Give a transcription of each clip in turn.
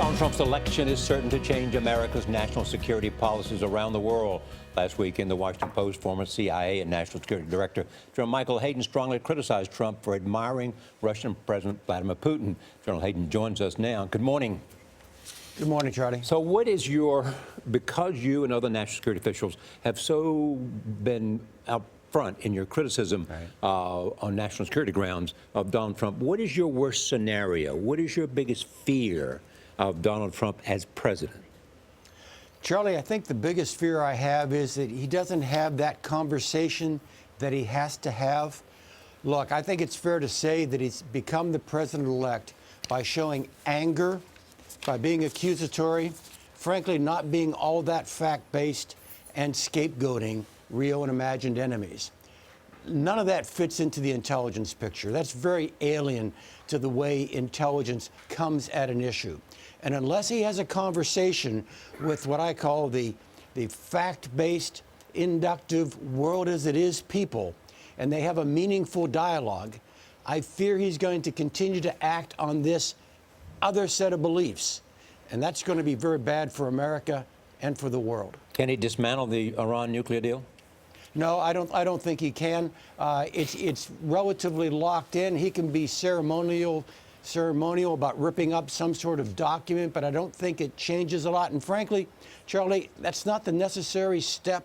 Donald Trump's election is certain to change America's national security policies around the world. Last week in the Washington Post, former CIA and National Security Director General Michael Hayden strongly criticized Trump for admiring Russian President Vladimir Putin. General Hayden joins us now. Good morning. Good morning, Charlie. So what is because you and other national security officials have so been out front in your criticism on national security grounds of Donald Trump, what is your worst scenario? What is your biggest fear of Donald Trump as president? Charlie, I think the biggest fear I have is that he doesn't have that conversation that he has to have. Look, I think it's fair to say that he's become the president-elect by showing anger, by being accusatory, frankly, not being all that fact-based, and scapegoating real and imagined enemies. None of that fits into the intelligence picture. That's very alien to the way intelligence comes at an issue. And unless he has a conversation with what I call the fact-based, inductive, world as it is people, and they have a meaningful dialogue, I fear he's going to continue to act on this other set of beliefs. And that's going to be very bad for America and for the world. Can he dismantle the Iran nuclear deal? No, I don't think he can. It's relatively locked in. He can be ceremonial about ripping up some sort of document, but I don't think it changes a lot. And frankly, Charlie, that's not the necessary step.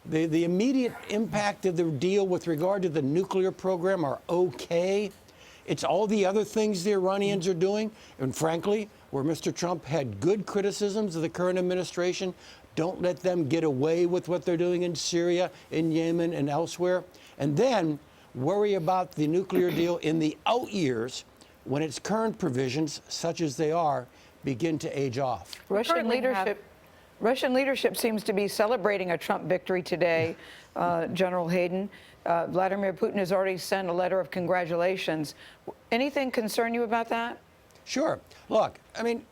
The immediate impact of the deal with regard to the nuclear program are okay. It's all the other things the Iranians are doing. And frankly, where Mr. Trump had good criticisms of the current administration, don't let them get away with what they're doing in Syria, in Yemen, and elsewhere. And then worry about the nuclear deal in the out years when its current provisions, such as they are, begin to age off. Russian leadership seems to be celebrating a Trump victory today, General Hayden. Vladimir Putin has already sent a letter of congratulations. Anything concern you about that? Sure. Look, I mean,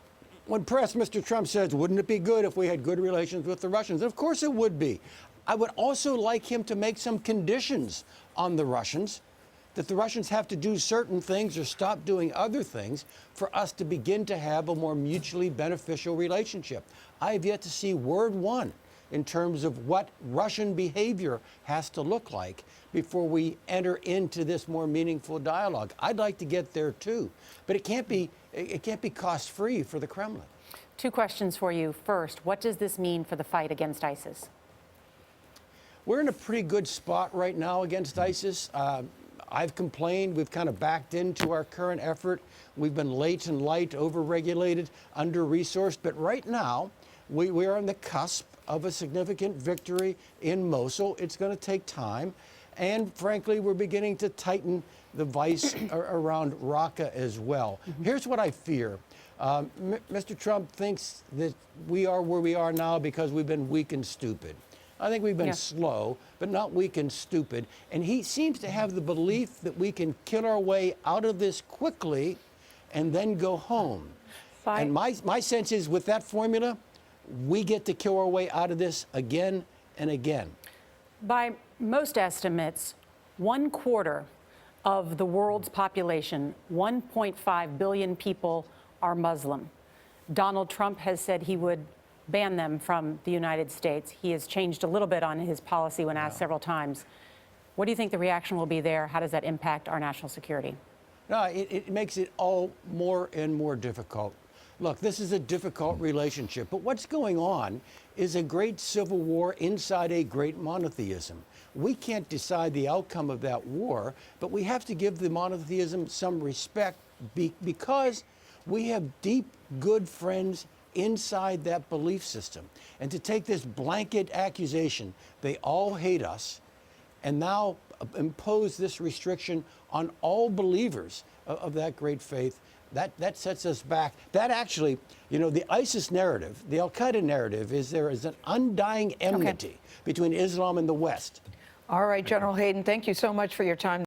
when pressed, Mr. Trump says, wouldn't it be good if we had good relations with the Russians? Of course it would be. I would also like him to make some conditions on the Russians, that the Russians have to do certain things or stop doing other things for us to begin to have a more mutually beneficial relationship. I have yet to see word one in terms of what Russian behavior has to look like before we enter into this more meaningful dialogue. I'd like to get there too, but it can't be cost-free for the Kremlin. Two questions for you. First, what does this mean for the fight against ISIS? We're in a pretty good spot right now against ISIS. I've complained we've kind of backed into our current effort. We've been late and light, over-regulated, under-resourced, but right now we are on the cusp of a significant victory in Mosul. It's going to take time. And frankly, we're beginning to tighten the vice around Raqqa as well. Here's what I fear. Mr. Trump thinks that we are where we are now because we've been weak and stupid. I think we've been slow, but not weak and stupid. And he seems to have the belief that we can kill our way out of this quickly and then go home. And my sense is with that formula, we get to kill our way out of this again and again. By most estimates, 1/4 of the world's population, 1.5 billion people, are Muslim. Donald Trump has said he would ban them from the United States. He has changed a little bit on his policy when asked several times. What do you think the reaction will be there? How does that impact our national security? No, it makes it all more and more difficult. Look, this is a difficult relationship, but what's going on is a great civil war inside a great monotheism. We can't decide the outcome of that war, but we have to give the monotheism some respect because we have deep, good friends inside that belief system. And to take this blanket accusation, they all hate us, and now impose this restriction on all believers of that great faith, that sets us back. That actually, you know, the ISIS narrative, the Al-Qaeda narrative, is there is an undying enmity between Islam and the West. All right, General Hayden, thank you so much for your time.